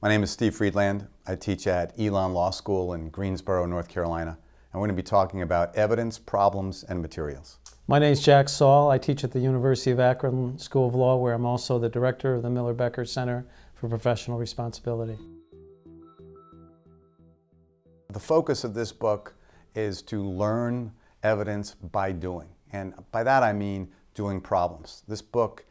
My name is Steve Friedland. I teach at Elon Law School in Greensboro, North Carolina. And we're going to be talking about evidence, problems, and materials. My name is Jack Sahl. I teach at the University of Akron School of Law, where I'm also the director of the Miller-Becker Center for Professional Responsibility. The focus of this book is to learn evidence by doing. And by that I mean doing problems. This book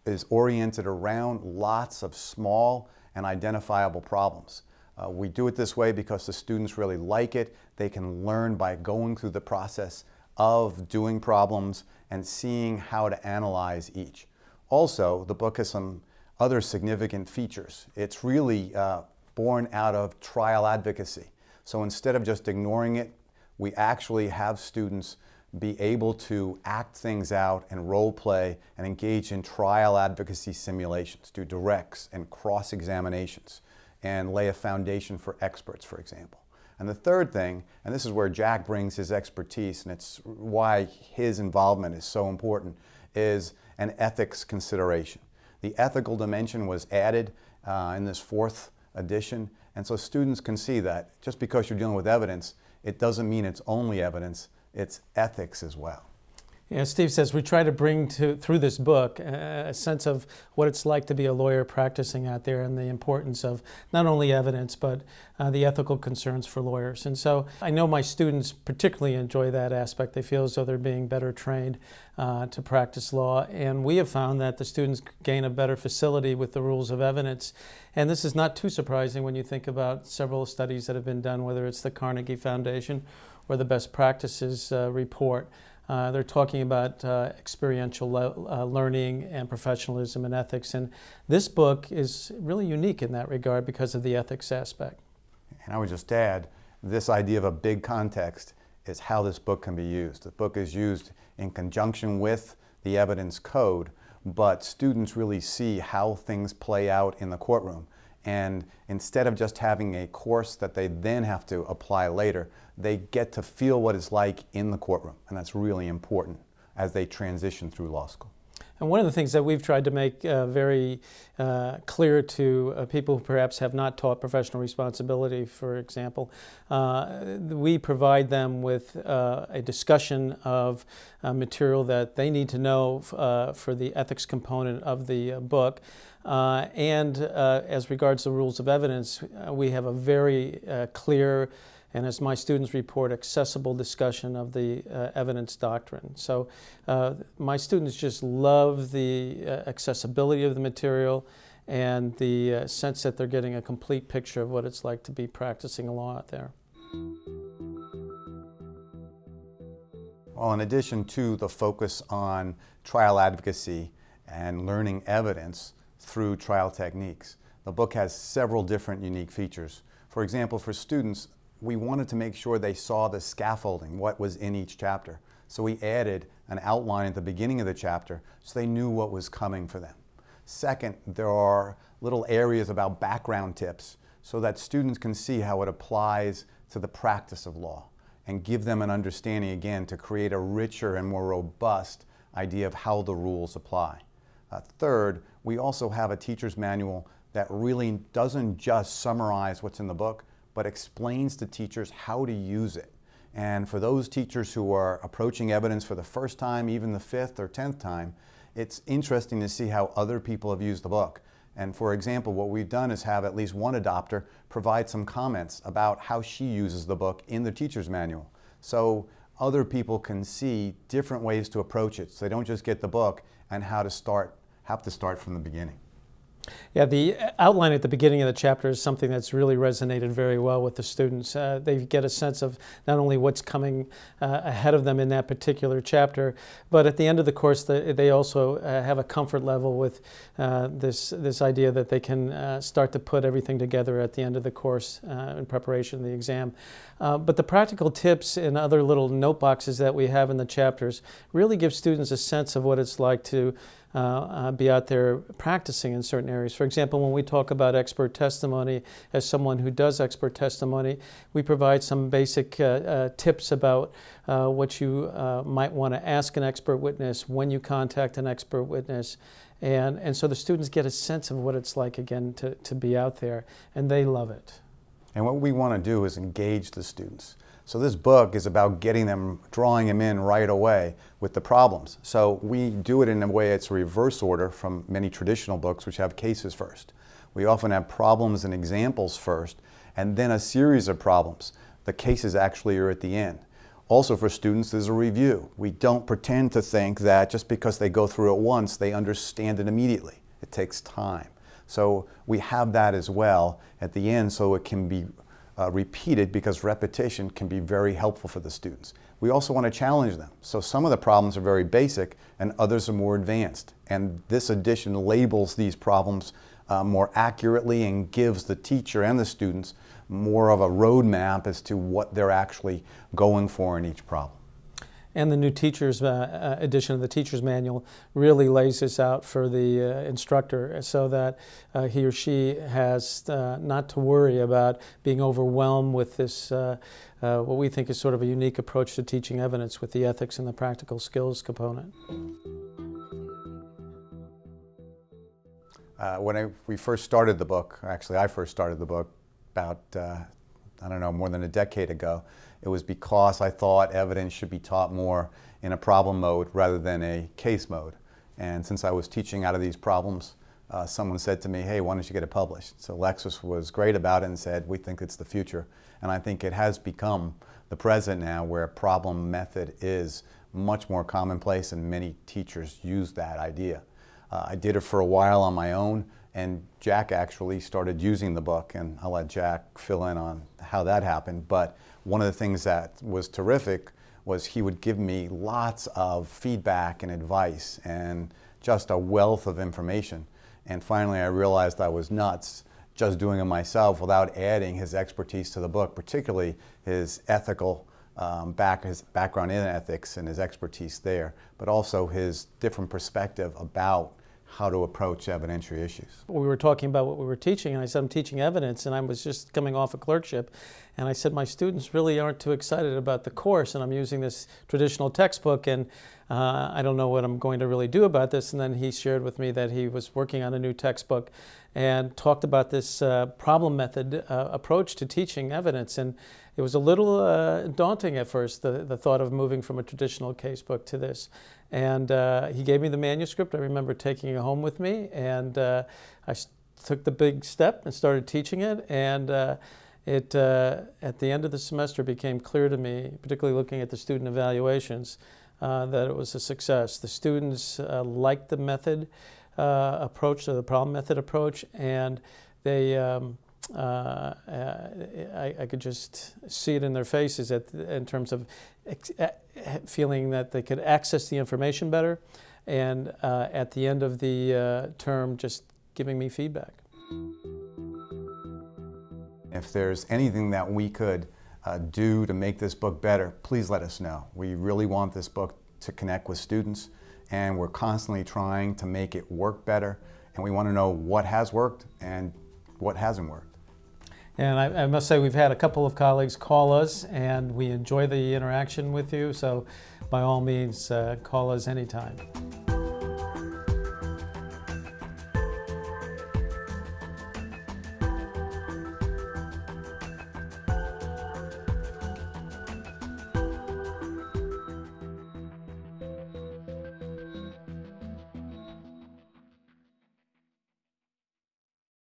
is oriented around lots of small and identifiable problems. We do it this way because the students really like it. They can learn by going through the process of doing problems and seeing how to analyze each. Also, the book has some other significant features. It's really born out of trial advocacy. So instead of just ignoring it, we actually have students be able to act things out and role play and engage in trial advocacy simulations, do directs and cross-examinations, and lay a foundation for experts, for example. And the third thing, and this is where Jack brings his expertise, and it's why his involvement is so important, is an ethics consideration. The ethical dimension was added in this fourth edition, and so students can see that just because you're dealing with evidence, it doesn't mean it's only evidence, it's ethics as well. Yeah, Steve says we try to bring through this book a sense of what it's like to be a lawyer practicing out there and the importance of not only evidence but the ethical concerns for lawyers. And so I know my students particularly enjoy that aspect. They feel as though they're being better trained to practice law. And we have found that the students gain a better facility with the rules of evidence. And this is not too surprising when you think about several studies that have been done, whether it's the Carnegie Foundation or the Best Practices Report. They're talking about experiential learning and professionalism and ethics, and this book is really unique in that regard because of the ethics aspect. And I would just add, this idea of a big context is how this book can be used. The book is used in conjunction with the evidence code, but students really see how things play out in the courtroom. And instead of just having a course that they then have to apply later, they get to feel what it's like in the courtroom. And that's really important as they transition through law school. And one of the things that we've tried to make very clear to people who perhaps have not taught professional responsibility, for example, we provide them with a discussion of material that they need to know for the ethics component of the book. And as regards the rules of evidence, we have a very clear and, as my students report, accessible discussion of the evidence doctrine. So my students just love the accessibility of the material and the sense that they're getting a complete picture of what it's like to be practicing law out there. Well, in addition to the focus on trial advocacy and learning evidence through trial techniques, the book has several different unique features. For example, for students, we wanted to make sure they saw the scaffolding, what was in each chapter. So we added an outline at the beginning of the chapter so they knew what was coming for them. Second, there are little areas about background tips so that students can see how it applies to the practice of law and give them an understanding, again, to create a richer and more robust idea of how the rules apply. Third, we also have a teacher's manual that really doesn't just summarize what's in the book, but explains to teachers how to use it. And for those teachers who are approaching evidence for the first time, even the 5th or 10th time, it's interesting to see how other people have used the book. And for example, what we've done is have at least one adopter provide some comments about how she uses the book in the teacher's manual. So other people can see different ways to approach it, so they don't just get the book and have to start from the beginning. Yeah, the outline at the beginning of the chapter is something that's really resonated very well with the students. They get a sense of not only what's coming ahead of them in that particular chapter, but at the end of the course they also have a comfort level with this idea that they can start to put everything together at the end of the course in preparation of the exam. But the practical tips and other little note boxes that we have in the chapters really give students a sense of what it's like to be out there practicing in certain areas. For example, when we talk about expert testimony, as someone who does expert testimony, we provide some basic tips about what you might want to ask an expert witness, when you contact an expert witness, And so the students get a sense of what it's like, again, to be out there, and they love it. And what we want to do is engage the students. So this book is about getting them, drawing them in right away with the problems. So we do it in a way it's reverse order from many traditional books which have cases first. We often have problems and examples first, and then a series of problems. The cases actually are at the end. Also for students, there's a review. We don't pretend to think that just because they go through it once, they understand it immediately. It takes time. So we have that as well at the end, so it can be repeated, because repetition can be very helpful for the students. We also want to challenge them. So some of the problems are very basic and others are more advanced. And this edition labels these problems more accurately and gives the teacher and the students more of a roadmap as to what they're actually going for in each problem. And the new teacher's edition of the teacher's manual really lays this out for the instructor, so that he or she has not to worry about being overwhelmed with this, what we think is sort of a unique approach to teaching evidence with the ethics and the practical skills component. When we first started the book, actually I first started the book about, I don't know, more than a decade ago, it was because I thought evidence should be taught more in a problem mode rather than a case mode. And since I was teaching out of these problems, someone said to me, hey, why don't you get it published? So Lexis was great about it and said, we think it's the future. And I think it has become the present now, where problem method is much more commonplace and many teachers use that idea. I did it for a while on my own, and Jack actually started using the book, and I'll let Jack fill in on how that happened. But one of the things that was terrific was he would give me lots of feedback and advice and just a wealth of information. And finally I realized I was nuts just doing it myself without adding his expertise to the book, particularly his ethical his background in ethics and his expertise there, but also his different perspective about how to approach evidentiary issues. We were talking about what we were teaching, and I said, I'm teaching evidence, and I was just coming off a clerkship, and I said, my students really aren't too excited about the course, and I'm using this traditional textbook, and I don't know what I'm going to really do about this. And then he shared with me that he was working on a new textbook and talked about this problem method approach to teaching evidence. And it was a little daunting at first, the thought of moving from a traditional casebook to this. And he gave me the manuscript. I remember taking it home with me, and I took the big step and started teaching it. And at the end of the semester, became clear to me, particularly looking at the student evaluations, that it was a success. The students liked the method approach, or the problem method approach, and they I could just see it in their faces in terms of feeling that they could access the information better, and at the end of the term, just giving me feedback. If there's anything that we could do to make this book better, please let us know. We really want this book to connect with students, and we're constantly trying to make it work better, and we want to know what has worked and what hasn't worked. And I must say, we've had a couple of colleagues call us, and we enjoy the interaction with you, so by all means, call us anytime.